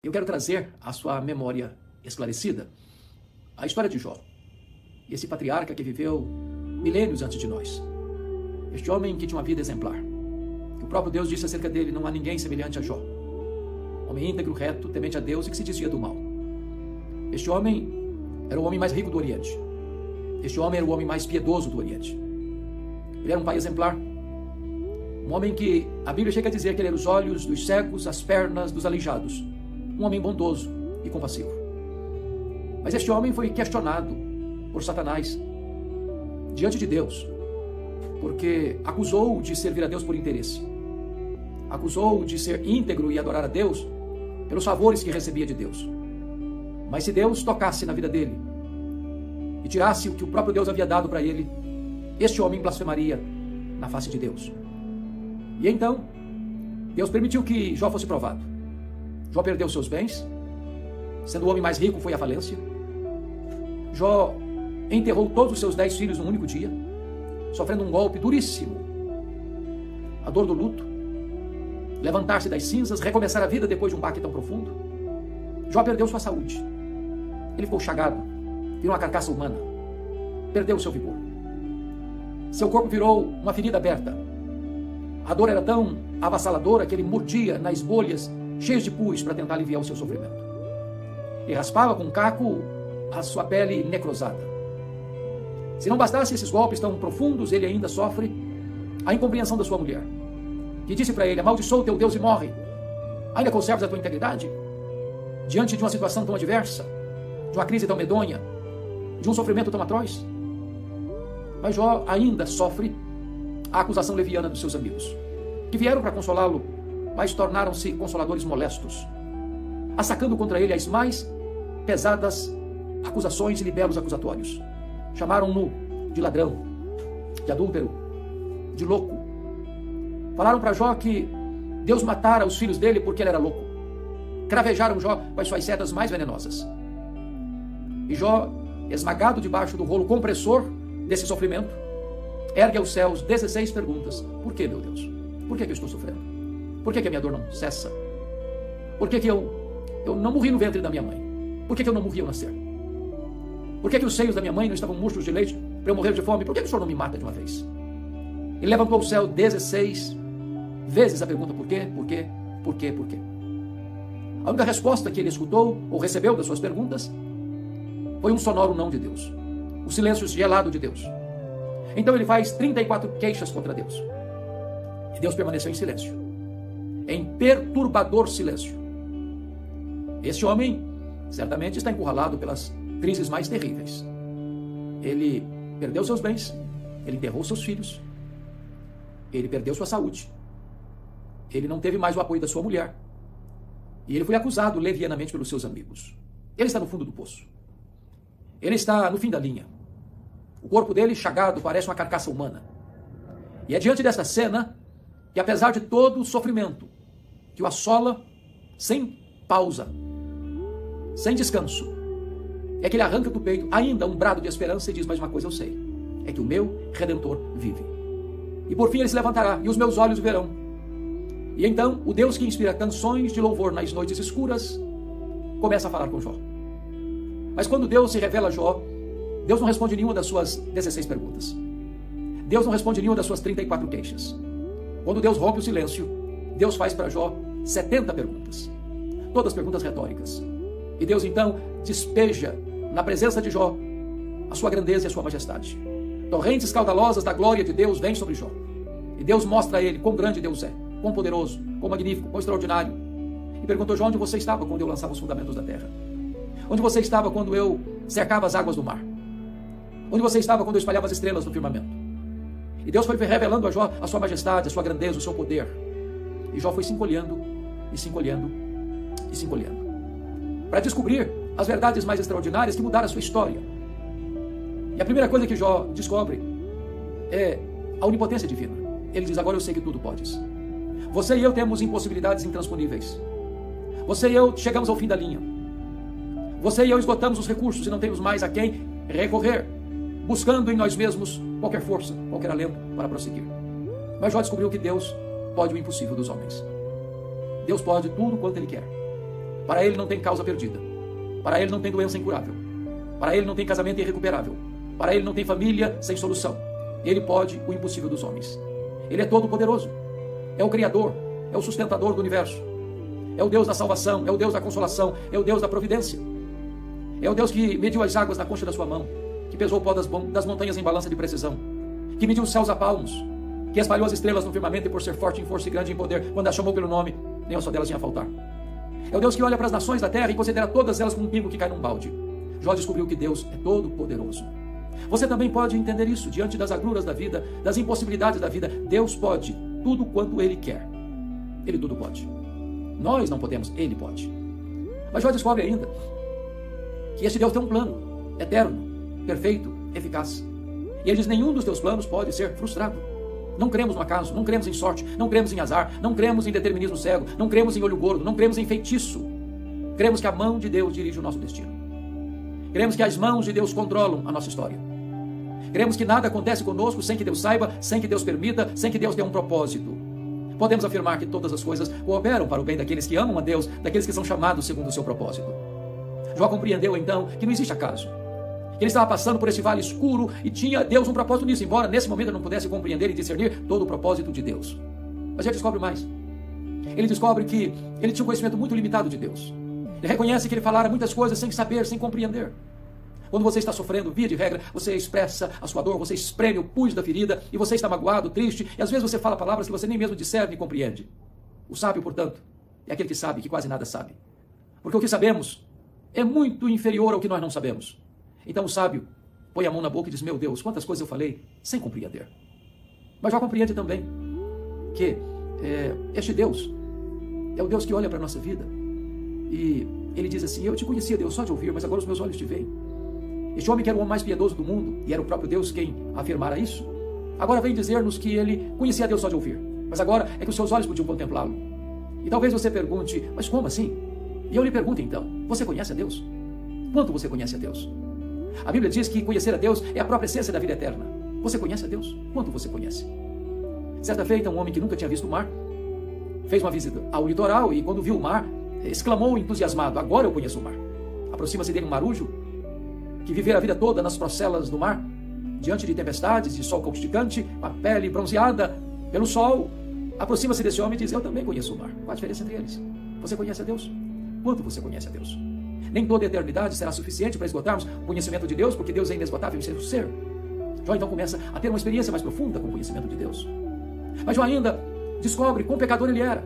Eu quero trazer à sua memória esclarecida a história de Jó, esse patriarca que viveu milênios antes de nós. Este homem que tinha uma vida exemplar. O próprio Deus disse acerca dele: não há ninguém semelhante a Jó. Homem íntegro, reto, temente a Deus e que se desvia do mal. Este homem era o homem mais rico do Oriente. Este homem era o homem mais piedoso do Oriente. Ele era um pai exemplar. Um homem que a Bíblia chega a dizer que ele era os olhos dos cegos, as pernas dos aleijados. Um homem bondoso e compassivo. Mas este homem foi questionado por Satanás diante de Deus, porque acusou de servir a Deus por interesse. Acusou de ser íntegro e adorar a Deus pelos favores que recebia de Deus. Mas se Deus tocasse na vida dele e tirasse o que o próprio Deus havia dado para ele, este homem blasfemaria na face de Deus. E então, Deus permitiu que Jó fosse provado. Jó perdeu seus bens, sendo o homem mais rico, foi à falência. Jó enterrou todos os seus 10 filhos num único dia, sofrendo um golpe duríssimo. A dor do luto, levantar-se das cinzas, recomeçar a vida depois de um baque tão profundo. Jó perdeu sua saúde. Ele ficou chagado, virou uma carcaça humana, perdeu o seu vigor. Seu corpo virou uma ferida aberta. A dor era tão avassaladora que ele mordia nas bolhas cheias de pus para tentar aliviar o seu sofrimento. E raspava com um caco a sua pele necrosada. Se não bastasse esses golpes tão profundos, ele ainda sofre a incompreensão da sua mulher, que disse para ele: amaldiçoa o teu Deus e morre. Ainda conservas a tua integridade? Diante de uma situação tão adversa, de uma crise tão medonha, de um sofrimento tão atroz? Mas Jó ainda sofre a acusação leviana dos seus amigos, que vieram para consolá-lo, mas tornaram-se consoladores molestos, assacando contra ele as mais pesadas acusações e libelos acusatórios. Chamaram-no de ladrão, de adúltero, de louco. Falaram para Jó que Deus matara os filhos dele porque ele era louco. Cravejaram Jó com as suas setas mais venenosas. E Jó, esmagado debaixo do rolo compressor desse sofrimento, ergue aos céus 16 perguntas. Por que, meu Deus? Por que eu estou sofrendo? Por que a minha dor não cessa? Por que eu não morri no ventre da minha mãe? Por que eu não morri ao nascer? Por que os seios da minha mãe não estavam murchos de leite para eu morrer de fome? Por que o Senhor não me mata de uma vez? Ele levantou ao céu 16 vezes a pergunta: por quê? Por quê? Por quê? Por quê? A única resposta que ele escutou ou recebeu das suas perguntas foi um sonoro não de Deus. O silêncio gelado de Deus. Então ele faz 34 queixas contra Deus. E Deus permaneceu em silêncio. Em perturbador silêncio. Este homem certamente está encurralado pelas crises mais terríveis. Ele perdeu seus bens, ele enterrou seus filhos, ele perdeu sua saúde, ele não teve mais o apoio da sua mulher, e ele foi acusado levianamente pelos seus amigos. Ele está no fundo do poço. Ele está no fim da linha. O corpo dele, chagado, parece uma carcaça humana. E é diante dessa cena que, apesar de todo o sofrimento que o assola sem pausa, sem descanso, é que ele arranca do peito ainda um brado de esperança e diz: mas uma coisa eu sei, é que o meu Redentor vive. E por fim ele se levantará, e os meus olhos o verão. E então o Deus que inspira canções de louvor nas noites escuras começa a falar com Jó. Mas quando Deus se revela a Jó, Deus não responde nenhuma das suas 16 perguntas. Deus não responde nenhuma das suas 34 queixas. Quando Deus rompe o silêncio, Deus faz para Jó 70 perguntas. Todas perguntas retóricas. E Deus então despeja na presença de Jó a sua grandeza e a sua majestade. Torrentes caudalosas da glória de Deus vêm sobre Jó. E Deus mostra a ele quão grande Deus é, quão poderoso, quão magnífico, quão extraordinário. E perguntou: Jó, onde você estava quando eu lançava os fundamentos da terra? Onde você estava quando eu cercava as águas do mar? Onde você estava quando eu espalhava as estrelas no firmamento? E Deus foi revelando a Jó a sua majestade, a sua grandeza, o seu poder. E Jó foi se encolhendo, e se encolhendo, e se encolhendo, para descobrir as verdades mais extraordinárias que mudaram a sua história. E a primeira coisa que Jó descobre é a onipotência divina. Ele diz: agora eu sei que tudo podes. Você e eu temos impossibilidades intransponíveis. Você e eu chegamos ao fim da linha. Você e eu esgotamos os recursos e não temos mais a quem recorrer, buscando em nós mesmos qualquer força, qualquer alento para prosseguir. Mas Jó descobriu que Deus pode o impossível dos homens. Deus pode tudo quanto Ele quer. Para ele não tem causa perdida. Para ele não tem doença incurável. Para ele não tem casamento irrecuperável. Para ele não tem família sem solução. Ele pode o impossível dos homens. Ele é todo poderoso. É o Criador. É o sustentador do universo. É o Deus da salvação. É o Deus da consolação. É o Deus da providência. É o Deus que mediu as águas na concha da sua mão. Que pesou o pó das montanhas em balança de precisão. Que mediu os céus a palmos. Que espalhou as estrelas no firmamento e por ser forte em força e grande em poder, quando a chamou pelo nome, nem uma só delas ia faltar. É o Deus que olha para as nações da terra e considera todas elas como um pingo que cai num balde. Jó descobriu que Deus é todo poderoso. Você também pode entender isso diante das agruras da vida, das impossibilidades da vida. Deus pode tudo quanto Ele quer. Ele tudo pode. Nós não podemos, Ele pode. Mas Jó descobre ainda que este Deus tem um plano eterno, perfeito, eficaz. E ele diz: nenhum dos teus planos pode ser frustrado. Não cremos no acaso, não cremos em sorte, não cremos em azar, não cremos em determinismo cego, não cremos em olho gordo, não cremos em feitiço. Cremos que a mão de Deus dirige o nosso destino. Cremos que as mãos de Deus controlam a nossa história. Cremos que nada acontece conosco sem que Deus saiba, sem que Deus permita, sem que Deus tenha um propósito. Podemos afirmar que todas as coisas cooperam para o bem daqueles que amam a Deus, daqueles que são chamados segundo o seu propósito. Jó compreendeu então que não existe acaso. Ele estava passando por esse vale escuro e tinha Deus um propósito nisso, embora nesse momento ele não pudesse compreender e discernir todo o propósito de Deus. Mas ele descobre mais. Ele descobre que ele tinha um conhecimento muito limitado de Deus. Ele reconhece que ele falara muitas coisas sem saber, sem compreender. Quando você está sofrendo, via de regra, você expressa a sua dor, você espreme o pus da ferida e você está magoado, triste, e às vezes você fala palavras que você nem mesmo discerne e compreende. O sábio, portanto, é aquele que sabe que quase nada sabe. Porque o que sabemos é muito inferior ao que nós não sabemos. Então o sábio põe a mão na boca e diz: meu Deus, quantas coisas eu falei sem compreender. Mas já compreende também que este Deus é o Deus que olha para a nossa vida e ele diz assim: eu te conhecia, Deus, só de ouvir, mas agora os meus olhos te veem. Este homem que era o homem mais piedoso do mundo, e era o próprio Deus quem afirmara isso, agora vem dizer-nos que ele conhecia Deus só de ouvir, mas agora é que os seus olhos podiam contemplá-lo. E talvez você pergunte: mas como assim? E eu lhe pergunto então: você conhece a Deus? Quanto você conhece a Deus? A Bíblia diz que conhecer a Deus é a própria essência da vida eterna. Você conhece a Deus? Quanto você conhece? Certa feita, um homem que nunca tinha visto o mar fez uma visita ao litoral e, quando viu o mar, exclamou entusiasmado: agora eu conheço o mar. Aproxima-se dele um marujo que vivera a vida toda nas procelas do mar, diante de tempestades, de sol causticante, com a pele bronzeada pelo sol. Aproxima-se desse homem e diz: eu também conheço o mar. Qual a diferença entre eles? Você conhece a Deus? Quanto você conhece a Deus? Nem toda a eternidade será suficiente para esgotarmos o conhecimento de Deus, porque Deus é inesgotável em seu ser. Jó então começa a ter uma experiência mais profunda com o conhecimento de Deus. Mas Jó ainda descobre quão pecador ele era.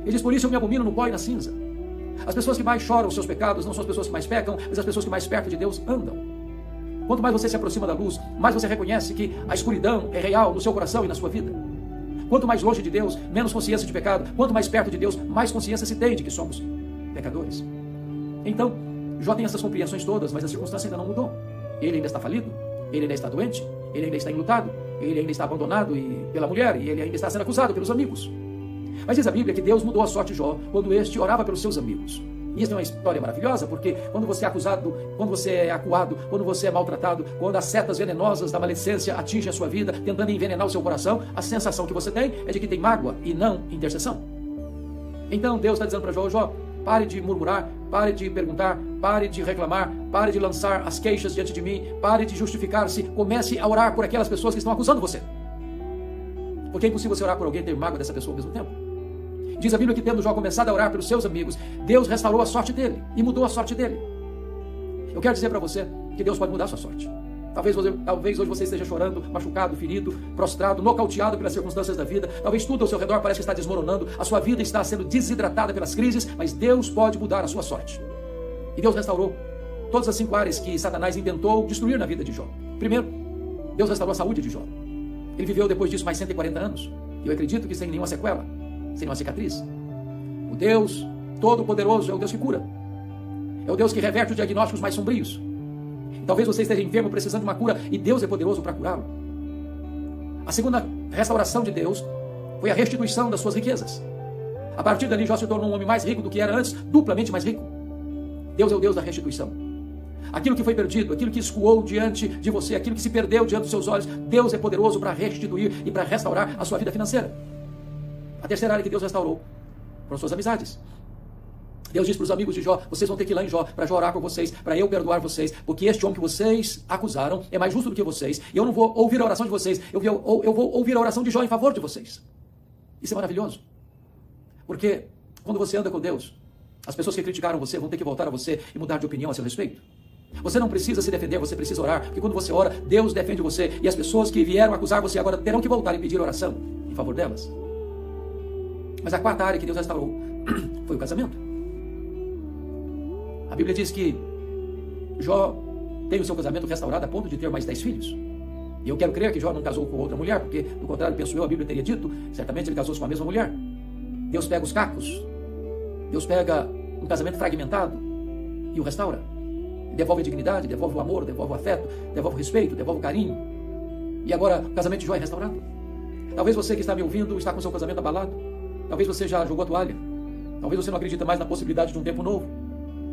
Ele diz: por isso eu me abomino no pó e na cinza. As pessoas que mais choram os seus pecados não são as pessoas que mais pecam, mas as pessoas que mais perto de Deus andam. Quanto mais você se aproxima da luz, mais você reconhece que a escuridão é real no seu coração e na sua vida. Quanto mais longe de Deus, menos consciência de pecado. Quanto mais perto de Deus, mais consciência se tem de que somos pecadores. Então, Jó tem essas compreensões todas, mas a circunstância ainda não mudou. Ele ainda está falido, ele ainda está doente, ele ainda está enlutado, ele ainda está abandonado pela mulher, e ele ainda está sendo acusado pelos amigos. Mas diz a Bíblia que Deus mudou a sorte de Jó quando este orava pelos seus amigos. E isso é uma história maravilhosa, porque quando você é acusado, quando você é acuado, quando você é maltratado, quando as setas venenosas da maledicência atingem a sua vida, tentando envenenar o seu coração, a sensação que você tem é de que tem mágoa e não intercessão. Então Deus está dizendo para Jó: Jó, pare de murmurar, pare de perguntar, pare de reclamar, pare de lançar as queixas diante de mim, pare de justificar-se, comece a orar por aquelas pessoas que estão acusando você. Porque é impossível você orar por alguém e ter mágoa dessa pessoa ao mesmo tempo. Diz a Bíblia que, tendo Jó começado a orar pelos seus amigos, Deus restaurou a sorte dele e mudou a sorte dele. Eu quero dizer para você que Deus pode mudar a sua sorte. Talvez hoje você esteja chorando, machucado, ferido, prostrado, nocauteado pelas circunstâncias da vida. Talvez tudo ao seu redor parece que está desmoronando. A sua vida está sendo desidratada pelas crises, mas Deus pode mudar a sua sorte. E Deus restaurou todas as 5 áreas que Satanás intentou destruir na vida de Jó. Primeiro, Deus restaurou a saúde de Jó. Ele viveu depois disso mais 140 anos. E eu acredito que sem nenhuma sequela, sem nenhuma cicatriz. O Deus Todo-Poderoso é o Deus que cura. É o Deus que reverte os diagnósticos mais sombrios. Talvez você esteja enfermo, precisando de uma cura, e Deus é poderoso para curá-lo. A segunda restauração de Deus foi a restituição das suas riquezas. A partir dali, Jó se tornou um homem mais rico do que era antes, duplamente mais rico. Deus é o Deus da restituição. Aquilo que foi perdido, aquilo que escoou diante de você, aquilo que se perdeu diante dos seus olhos, Deus é poderoso para restituir e para restaurar a sua vida financeira. A terceira área que Deus restaurou foram suas amizades. Deus diz para os amigos de Jó: vocês vão ter que ir lá em Jó, para Jó orar por vocês, para eu perdoar vocês, porque este homem que vocês acusaram é mais justo do que vocês, e eu não vou ouvir a oração de vocês, eu vou ouvir a oração de Jó em favor de vocês. Isso é maravilhoso, porque quando você anda com Deus, as pessoas que criticaram você vão ter que voltar a você e mudar de opinião a seu respeito. Você não precisa se defender, você precisa orar, porque quando você ora, Deus defende você, e as pessoas que vieram acusar você agora terão que voltar e pedir oração em favor delas. Mas a quarta área que Deus restaurou foi o casamento. A Bíblia diz que Jó tem o seu casamento restaurado a ponto de ter mais 10 filhos. E eu quero crer que Jó não casou com outra mulher, porque, do contrário, penso eu, a Bíblia teria dito, certamente ele casou-se com a mesma mulher. Deus pega os cacos, Deus pega um casamento fragmentado e o restaura. Devolve a dignidade, devolve o amor, devolve o afeto, devolve o respeito, devolve o carinho. E agora o casamento de Jó é restaurado. Talvez você que está me ouvindo está com seu casamento abalado. Talvez você já jogou a toalha. Talvez você não acredita mais na possibilidade de um tempo novo.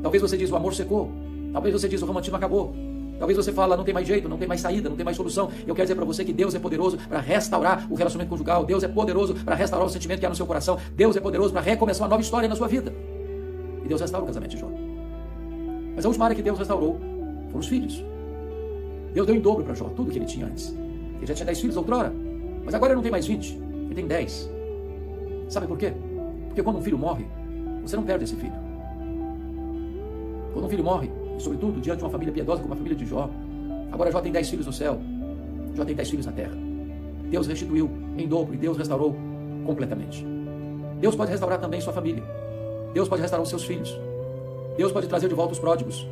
Talvez você diz: o amor secou. Talvez você diz: o romantismo acabou. Talvez você fala: não tem mais jeito, não tem mais saída, não tem mais solução. Eu quero dizer para você que Deus é poderoso para restaurar o relacionamento conjugal. Deus é poderoso para restaurar o sentimento que há no seu coração. Deus é poderoso para recomeçar uma nova história na sua vida. E Deus restaura o casamento de Jó. Mas a última área que Deus restaurou foram os filhos. Deus deu em dobro para Jó tudo que ele tinha antes. Ele já tinha 10 filhos outrora, mas agora ele não tem mais 20, ele tem 10. Sabe por quê? Porque quando um filho morre, você não perde esse filho. Quando um filho morre, e sobretudo diante de uma família piedosa como a família de Jó, agora Jó tem 10 filhos no céu, Jó tem 10 filhos na terra. Deus restituiu em dobro e Deus restaurou completamente. Deus pode restaurar também sua família. Deus pode restaurar os seus filhos. Deus pode trazer de volta os pródigos.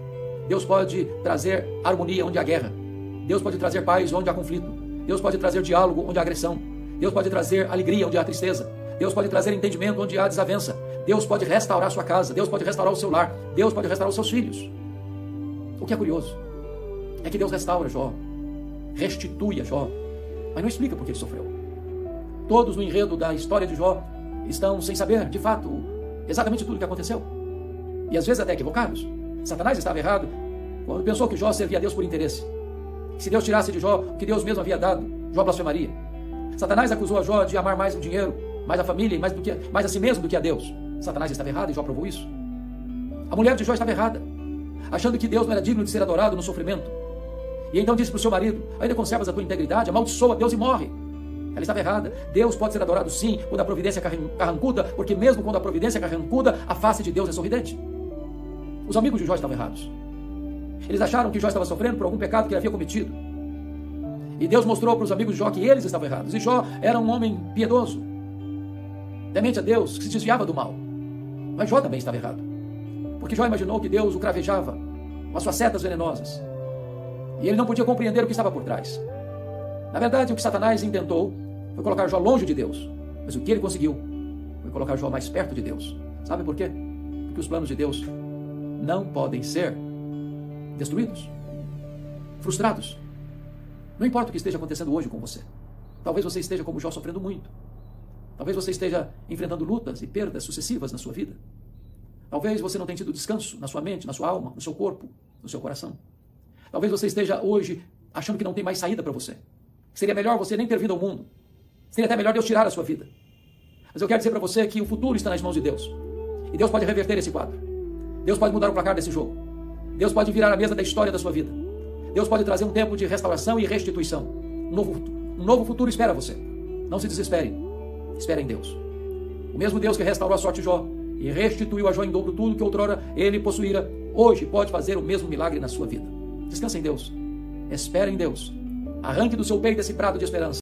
Deus pode trazer harmonia onde há guerra. Deus pode trazer paz onde há conflito. Deus pode trazer diálogo onde há agressão. Deus pode trazer alegria onde há tristeza. Deus pode trazer entendimento onde há desavença. Deus pode restaurar a sua casa. Deus pode restaurar o seu lar. Deus pode restaurar os seus filhos. O que é curioso é que Deus restaura Jó, restitui a Jó, mas não explica por que ele sofreu. Todos no enredo da história de Jó estão sem saber, de fato, exatamente tudo o que aconteceu. E às vezes até equivocados. Satanás estava errado quando pensou que Jó servia a Deus por interesse. Se Deus tirasse de Jó o que Deus mesmo havia dado, Jó blasfemaria. Satanás acusou a Jó de amar mais o dinheiro, mais a família, mais a si mesmo do que a Deus. Satanás estava errado e Jó provou isso. A mulher de Jó estava errada, achando que Deus não era digno de ser adorado no sofrimento. E então disse para o seu marido: ainda conservas a tua integridade, amaldiçoa Deus e morre. Ela estava errada. Deus pode ser adorado sim, quando a providência é carrancuda, porque mesmo quando a providência é carrancuda, a face de Deus é sorridente. Os amigos de Jó estavam errados. Eles acharam que Jó estava sofrendo por algum pecado que ele havia cometido. E Deus mostrou para os amigos de Jó que eles estavam errados. E Jó era um homem piedoso, temente a Deus, que se desviava do mal. Mas Jó também estava errado, porque Jó imaginou que Deus o cravejava com as suas setas venenosas. E ele não podia compreender o que estava por trás. Na verdade, o que Satanás intentou foi colocar Jó longe de Deus. Mas o que ele conseguiu foi colocar Jó mais perto de Deus. Sabe por quê? Porque os planos de Deus não podem ser destruídos, frustrados. Não importa o que esteja acontecendo hoje com você. Talvez você esteja como Jó, sofrendo muito. Talvez você esteja enfrentando lutas e perdas sucessivas na sua vida. Talvez você não tenha tido descanso na sua mente, na sua alma, no seu corpo, no seu coração. Talvez você esteja hoje achando que não tem mais saída para você. Seria melhor você nem ter vindo ao mundo. Seria até melhor Deus tirar a sua vida. Mas eu quero dizer para você que o futuro está nas mãos de Deus. E Deus pode reverter esse quadro. Deus pode mudar o placar desse jogo. Deus pode virar a mesa da história da sua vida. Deus pode trazer um tempo de restauração e restituição. Um novo futuro espera você. Não se desespere. Espere em Deus. O mesmo Deus que restaurou a sorte de Jó e restituiu a Jó em dobro tudo que outrora ele possuíra, hoje pode fazer o mesmo milagre na sua vida. Descanse em Deus. Espere em Deus. Arranque do seu peito esse prado de esperança.